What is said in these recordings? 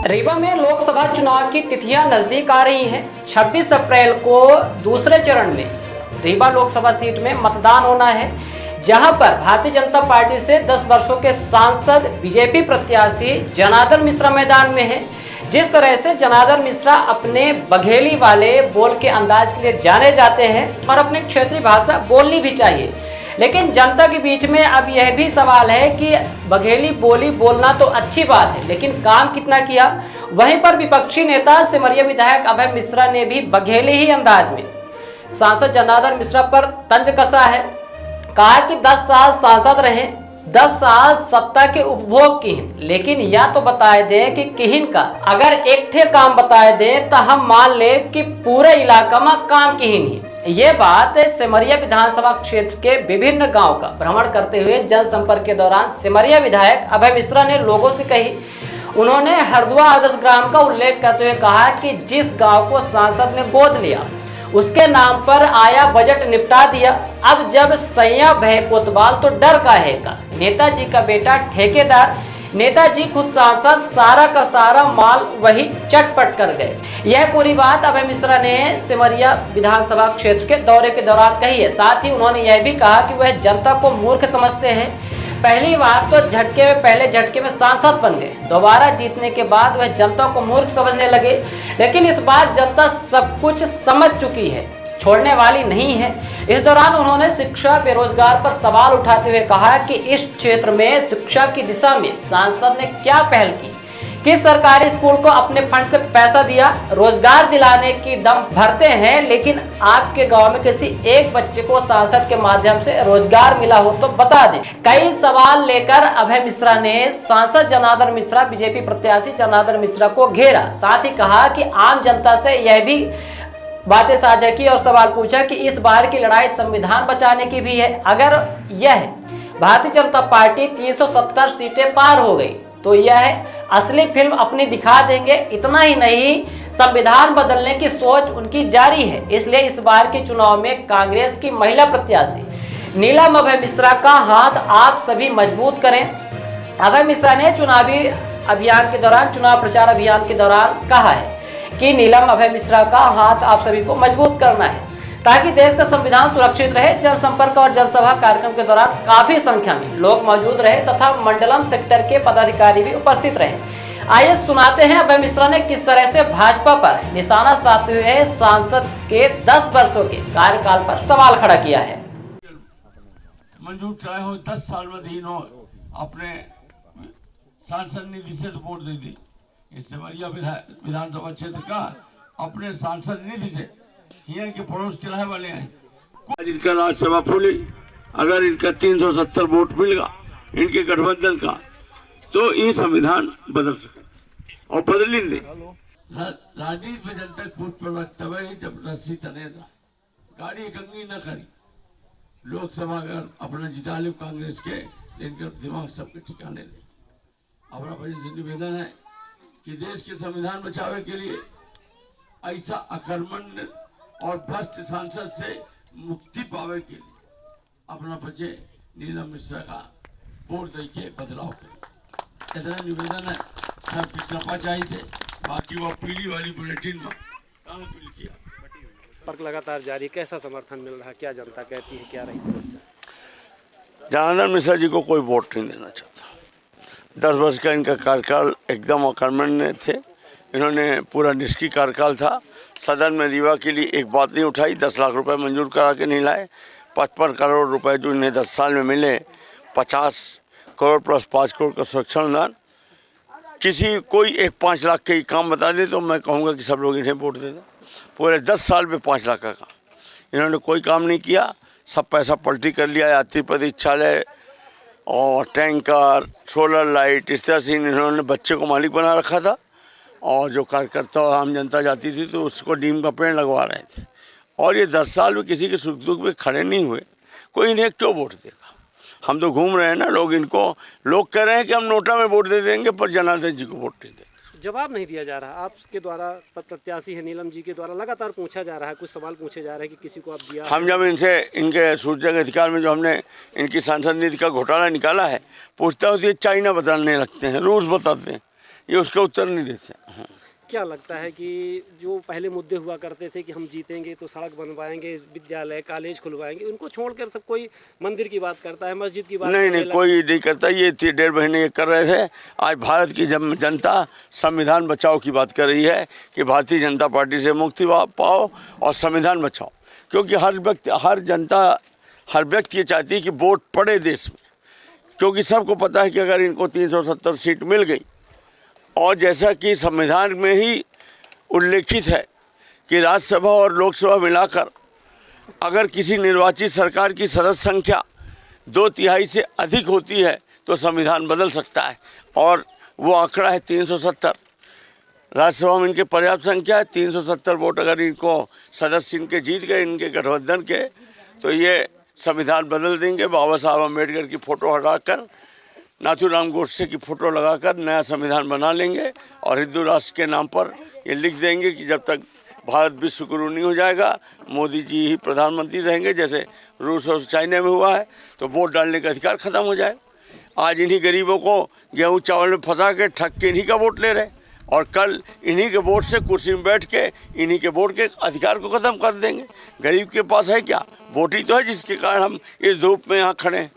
रीवा में लोकसभा चुनाव की तिथियां नजदीक आ रही हैं। 26 अप्रैल को दूसरे चरण में रीवा लोकसभा सीट में मतदान होना है, जहां पर भारतीय जनता पार्टी से 10 वर्षों के सांसद बीजेपी प्रत्याशी जनार्दन मिश्रा मैदान में है। जिस तरह से जनार्दन मिश्रा अपने बघेली वाले बोल के अंदाज के लिए जाने जाते हैं और अपनी क्षेत्रीय भाषा बोलनी भी चाहिए, लेकिन जनता के बीच में अब यह भी सवाल है कि बघेली बोली बोलना तो अच्छी बात है, लेकिन काम कितना किया। वहीं पर विपक्षी नेता सिमरिया विधायक अभय मिश्रा ने भी बघेली ही अंदाज में सांसद जनार्दन मिश्रा पर तंज कसा है। कहा कि 10 साल सांसद रहे, 10 साल सत्ता के उपभोग की हैं, लेकिन या तो बताए दें कि किहिन का अगर एक ठे काम बताए दें तो हम मान ले कि पूरे इलाका में काम किहिन ही। ये बात सिमरिया विधानसभा क्षेत्र के विभिन्न गांव का भ्रमण करते हुए जनसंपर्क के दौरान सिमरिया विधायक अभय मिश्रा ने लोगों से कही। उन्होंने हरदुआ आदर्श ग्राम का उल्लेख करते हुए कहा कि जिस गांव को सांसद ने गोद लिया उसके नाम पर आया बजट निपटा दिया। अब जब सैया भय कोतवाल तो डर का है का। नेताजी का बेटा ठेकेदार, नेताजी खुद सांसद, सारा का सारा माल वही चटपट कर गए। यह पूरी बात अभय मिश्रा ने सिमरिया विधानसभा क्षेत्र के दौरे के दौरान कही है। साथ ही उन्होंने यह भी कहा कि वह जनता को मूर्ख समझते हैं। पहली बार तो पहले झटके में सांसद बन गए, दोबारा जीतने के बाद वह जनता को मूर्ख समझने लगे, लेकिन इस बार जनता सब कुछ समझ चुकी है, छोड़ने वाली नहीं है। इस दौरान उन्होंने शिक्षा बेरोजगार पर सवाल उठाते हुए कहा कि इस क्षेत्र में शिक्षा की दिशा में सांसद ने क्या पहल की, किस सरकारी स्कूल को अपने फंड से पैसा दिया, रोजगार दिलाने की दम भरते हैं, लेकिन आपके गांव में किसी एक बच्चे को सांसद के माध्यम से रोजगार मिला हो तो बता दें। कई सवाल लेकर अभय मिश्रा ने सांसद जनार्दन मिश्रा, बीजेपी प्रत्याशी जनार्दन मिश्रा को घेरा। साथ ही कहा कि आम जनता से यह भी बातें साझा की और सवाल पूछा कि इस बार की लड़ाई संविधान बचाने की भी है। अगर यह भारतीय जनता पार्टी 370 सीटें पार हो गई तो यह असली फिल्म अपनी दिखा देंगे। इतना ही नहीं, संविधान बदलने की सोच उनकी जारी है। इसलिए इस बार के चुनाव में कांग्रेस की महिला प्रत्याशी नीलम अभय मिश्रा का हाथ आप सभी मजबूत करें। अभय मिश्रा ने चुनावी अभियान के दौरान, चुनाव प्रचार अभियान के दौरान कहा है कि नीलम अभय मिश्रा का हाथ आप सभी को मजबूत करना है ताकि देश का संविधान सुरक्षित रहे। जनसंपर्क और जनसभा कार्यक्रम के दौरान काफी संख्या में लोग मौजूद रहे तथा मंडलम सेक्टर के पदाधिकारी भी उपस्थित रहे। आइए सुनाते हैं अभय मिश्रा ने किस तरह से भाजपा पर निशाना साधते हुए सांसद के 10 वर्षों के कार्यकाल पर सवाल खड़ा किया है। मंजूर कराए हो 10 साल में दीन हो अपने सांसद निधि से वोट दे दी। इस सिमरिया विधानसभा क्षेत्र का अपने सांसद निधि से यहाँ के पड़ोस के रहने वाले हैं। इनका राज्यसभा फूली, अगर इनका 370 वोट मिलेगा इनके गठबंधन का, तो ये संविधान बदल सके और बदलेंगे। राजनीति में जनता कूट पर तब जब रस्सी तनेगा, गाड़ी कंगी न करी। लोकसभा अगर अपना जिता ले कांग्रेस के, इनका दिमाग सबके ठिकाने दे। अपना बजट से निवेदन है कि देश के संविधान बचावे के लिए ऐसा आक्रमण और भ्रष्ट सांसद से मुक्ति पावे के लिए अपना बच्चे नीलम मिश्रा का वोट दे के बदलाव करें। इतना निवेदन है, सबकी कृपा चाहिए। बाकी वो पीली वाली बुलेटिन में अपील किया। संपर्क लगातार जारी, कैसा समर्थन मिल रहा है, क्या जनता कहती है, क्या रही समस्या? जनार्दन मिश्रा जी को कोई वोट नहीं देना चाहता। 10 वर्ष का इनका कार्यकाल एकदम अकर्मण्य थे। इन्होंने पूरा निष्क्रिय कार्यकाल था। सदन में रीवा के लिए एक बात नहीं उठाई, 10 लाख रुपए मंजूर करा के नहीं लाए। 55 करोड़ रुपए जो इन्हें 10 साल में मिले, 50 करोड़ प्लस 5 करोड़ का सुरक्षा अनुदान। कोई एक 5 लाख के काम बता दे तो मैं कहूँगा कि सब लोग इन्हें वोट दे दें। पूरे 10 साल में 5 लाख का काम इन्होंने कोई काम नहीं किया। सब पैसा पलटी कर लिया। यात्री प्रतीक्षालय और टैंकर, सोलर लाइट, इस तरह से इन्होंने बच्चे को मालिक बना रखा था। और जो कार्यकर्ता और आम जनता जाती थी तो उसको नीम का पेड़ लगवा रहे थे। और ये 10 साल में किसी के सुख दुख में खड़े नहीं हुए। कोई इन्हें क्यों वोट देगा? हम तो घूम रहे हैं ना, लोग कह रहे हैं कि हम नोटा में वोट दे देंगे, पर जनार्दन जी को वोट नहीं देंगे। जवाब नहीं दिया जा रहा। आपके द्वारा प्रत्याशी है नीलम जी के द्वारा लगातार पूछा जा रहा है, कुछ सवाल पूछे जा रहे हैं कि किसी को आप दिया। हम जब इनसे इनके सूचक अधिकार में जो हमने इनकी सांसद निधि का घोटाला निकाला है, पूछता होती है चाइना बताने लगते हैं, रूस बताते हैं ये उसका उत्तर नहीं देते। क्या लगता है कि जो पहले मुद्दे हुआ करते थे कि हम जीतेंगे तो सड़क बनवाएंगे, विद्यालय कॉलेज खुलवाएंगे, उनको छोड़कर सब कोई मंदिर की बात करता है, मस्जिद की बात नहीं, कोई नहीं करता। ये 1.5 महीने ये कर रहे थे। आज भारत की जनता संविधान बचाओ की बात कर रही है कि भारतीय जनता पार्टी से मुक्ति पाओ और संविधान बचाओ, क्योंकि हर जनता, हर व्यक्ति ये चाहती है कि वोट पड़े देश में, क्योंकि सबको पता है कि अगर इनको 370 सीट मिल गई और जैसा कि संविधान में ही उल्लेखित है कि राज्यसभा और लोकसभा मिलाकर अगर किसी निर्वाचित सरकार की सदस्य संख्या 2/3 से अधिक होती है तो संविधान बदल सकता है, और वो आंकड़ा है 370। राज्यसभा में इनके पर्याप्त संख्या है, 370 वोट अगर इनको सदस्य इनके जीत गए, इनके गठबंधन के, तो ये संविधान बदल देंगे। बाबा साहब अम्बेडकर की फ़ोटो हटाकर नाथूराम गोडसे की फ़ोटो लगाकर नया संविधान बना लेंगे और हिंदू राष्ट्र के नाम पर ये लिख देंगे कि जब तक भारत विश्व गुरु नहीं हो जाएगा मोदी जी ही प्रधानमंत्री रहेंगे, जैसे रूस और चाइना में हुआ है। तो वोट डालने का अधिकार ख़त्म हो जाए। आज इन्हीं गरीबों को गेहूँ चावल में फंसा के ठग के इन्हीं का वोट ले रहे, और कल इन्हीं के वोट से कुर्सी में बैठ के इन्हीं के वोट के अधिकार को ख़त्म कर देंगे। गरीब के पास है क्या? वोट ही तो है जिसके कारण हम इस धूप में यहाँ खड़े हैं।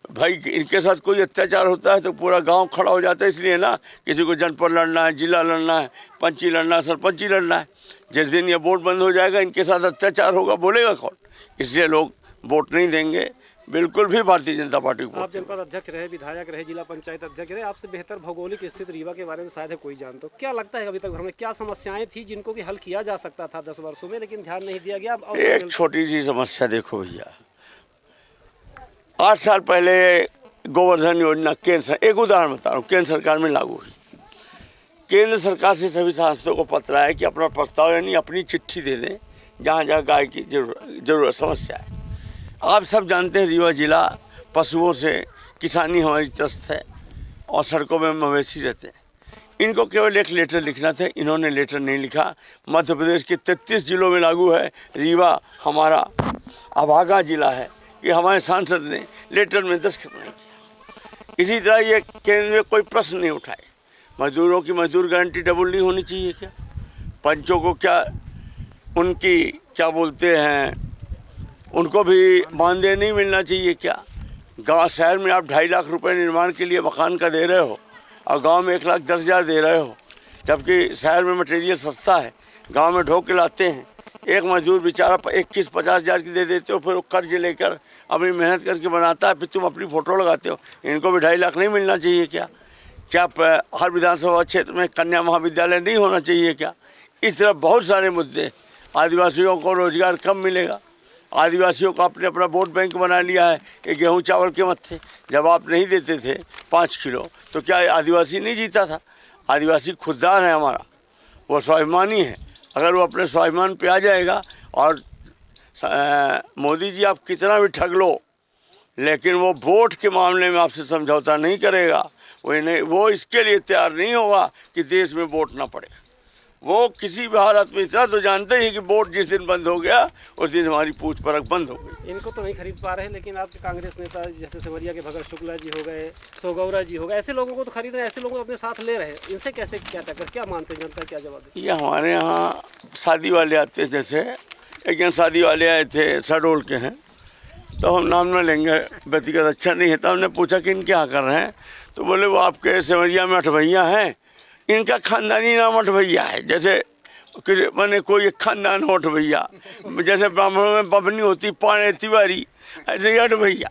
भाई इनके साथ कोई अत्याचार होता है तो पूरा गांव खड़ा हो जाता है, इसलिए ना किसी को जनपद लड़ना है, जिला लड़ना है, पंची लड़ना है, सरपंची लड़ना है। जिस दिन ये वोट बंद हो जाएगा, इनके साथ अत्याचार होगा, बोलेगा कौन? इसलिए लोग वोट नहीं देंगे बिल्कुल भी भारतीय जनता पार्टी को। आप जनपद अध्यक्ष रहे, विधायक रहे, जिला पंचायत अध्यक्ष रहे, आपसे बेहतर भौगोलिक स्थिति रीवा के बारे में शायद है कोई जानता हो। क्या लगता है अभी तक हमें क्या समस्याएं थी जिनको कि हल किया जा सकता था 10 वर्षों में, लेकिन ध्यान नहीं दिया गया? एक छोटी सी समस्या देखो भैया, 8 साल पहले गोवर्धन योजना केंद्र, एक उदाहरण बता रहा हूँ, केंद्र सरकार में लागू हुई। केंद्र सरकार से सभी सांसदों को पत्र आया कि अपना प्रस्ताव यानी अपनी चिट्ठी दे दें जहाँ जहाँ गाय की जरूरत समस्या है। आप सब जानते हैं रीवा जिला पशुओं से किसानी हमारी त्रस्त है और सड़कों में मवेशी रहते हैं। इनको केवल एक लेटर लिखना था, इन्होंने लेटर नहीं लिखा। मध्य प्रदेश के 33 जिलों में लागू है, रीवा हमारा अभागा जिला है कि हमारे सांसद ने लेटर में दस्तखत नहीं किया। इसी तरह ये केंद्र में कोई प्रश्न नहीं उठाए। मजदूरों की मजदूर गारंटी डबल नहीं होनी चाहिए क्या? पंचों को क्या उनकी क्या बोलते हैं, उनको भी मानदेय नहीं मिलना चाहिए क्या? गांव शहर में आप 2.5 लाख रुपए निर्माण के लिए मकान का दे रहे हो और गांव में 1,10,000 दे रहे हो, जबकि शहर में मटेरियल सस्ता है, गांव में ढो के लाते हैं। एक मजदूर बेचारा 21-50 हज़ार की दे देते हो, फिर वो कर्ज लेकर अपनी मेहनत करके बनाता है, फिर तुम अपनी फ़ोटो लगाते हो। इनको भी 2.5 लाख नहीं मिलना चाहिए क्या? क्या हर विधानसभा क्षेत्र में कन्या महाविद्यालय नहीं होना चाहिए क्या? इस तरह बहुत सारे मुद्दे। आदिवासियों को रोजगार कब मिलेगा? आदिवासियों को आपने अपना वोट बैंक बना लिया है ये गेहूँ चावल के मत्थे। जब आप नहीं देते थे 5 किलो तो क्या आदिवासी नहीं जीता था? आदिवासी खुददार है हमारा, वो स्वाभिमानी है। अगर वो अपने स्वाभिमान पे आ जाएगा, और मोदी जी आप कितना भी ठग लो लेकिन वो वोट के मामले में आपसे समझौता नहीं करेगा। वो इसके लिए तैयार नहीं होगा कि देश में वोट ना पड़े। वो किसी भी हालत में इतना तो जानते ही कि वोट जिस दिन बंद हो गया उस दिन हमारी पूछ परख बंद हो गई। इनको तो नहीं खरीद पा रहे, लेकिन आप कांग्रेस नेता जैसे सिमरिया के भगत शुक्ला जी हो गए, सोगौरा जी हो गए, ऐसे लोगों को तो खरीद रहे, ऐसे लोगों को अपने साथ ले रहे हैं। इनसे कैसे क्या टक्कर, क्या मानते हैं, जनता क्या जवाब देती? ये हमारे यहाँ शादी वाले आते, जैसे एक जन शादी वाले आए थे, शहडोल के हैं, तो हम नाम न लेंगे, व्यक्तिगत अच्छा नहीं है। तो हमने पूछा कि इनके यहाँ कर रहे हैं, तो बोले वो आपके सिमरिया में 8 भैया हैं, इनका खानदानी नाम 8 भैया है। जैसे मैंने कोई एक खानदान 8 भैया, जैसे ब्राह्मणों में बबनी होती, पाने तिवारी, ऐसे 8 भैया।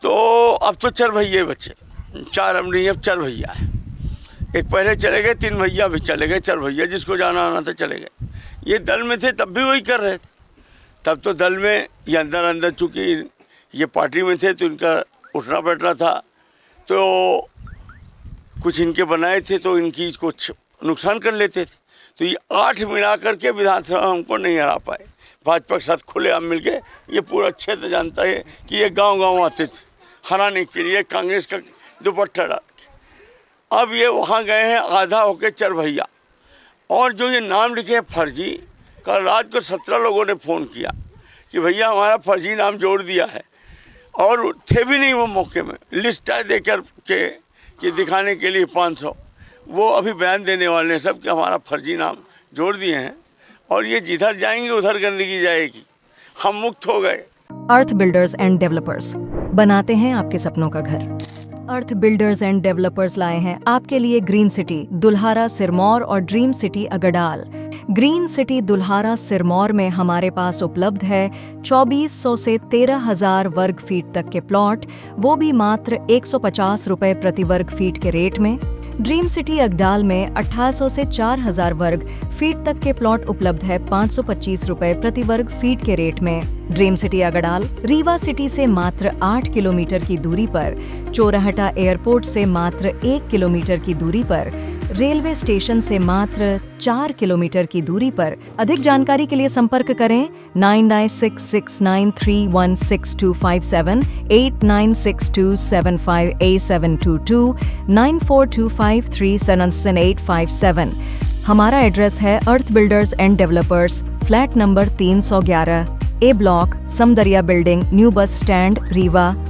तो अब तो 4 भैया बच्चे, 4 अब नहीं, अब 4 भैया है। एक पहले चले गए, 3 भैया भी चले गए, 4 भैया जिसको जाना आना था चले गए। ये दल में थे तब भी वही कर रहे थे। तब तो दल में ये अंदर चूँकि ये पार्टी में थे तो इनका उठना बैठना था, तो कुछ इनके बनाए थे तो इनकी कुछ नुकसान कर लेते थे। तो ये 8 मिला करके विधानसभा हमको नहीं हरा पाए। भाजपा के साथ खुलेआम मिलके ये पूरा क्षेत्र जानता है कि ये गांव आते थे हराने के लिए कांग्रेस का दुपट्टा डाल के। अब ये वहाँ गए हैं आधा होके 4 भैया, और जो ये नाम लिखे फर्जी, कल रात को 17 लोगों ने फ़ोन किया कि भैया हमारा फर्जी नाम जोड़ दिया है, और थे भी नहीं वो मौके में, लिस्ट दे कर के कि दिखाने के लिए 500। वो अभी बयान देने वाले हैं सब कि हमारा फर्जी नाम जोड़ दिए हैं और ये जिधर जाएंगे उधर गंदगी जाएगी। हम मुक्त हो गए। अर्थ बिल्डर्स एंड डेवलपर्स बनाते हैं आपके सपनों का घर। अर्थ बिल्डर्स एंड डेवलपर्स लाए हैं आपके लिए ग्रीन सिटी दुल्हारा सिरमौर और dream city Agdal. Green city Dulhara Sirmaur में हमारे पास उपलब्ध है 2400 से 13,000 वर्ग फीट तक के प्लॉट, वो भी मात्र 150 रुपए प्रति वर्ग फीट के रेट में। ड्रीम सिटी अगडाल में 1800 से 4000 वर्ग फीट तक के प्लॉट उपलब्ध है 525 रुपए प्रति वर्ग फीट के रेट में। Dream city Agdal Rewa city से मात्र 8 किलोमीटर की दूरी पर, चोराहटा एयरपोर्ट से मात्र 1 किलोमीटर की दूरी पर, रेलवे स्टेशन से मात्र 4 किलोमीटर की दूरी पर। अधिक जानकारी के लिए संपर्क करें 9966931627, 8962758722, 9425377857। हमारा एड्रेस है earth builders and developers, flat number 311, A block, Samdariya building, new bus stand, Rewa.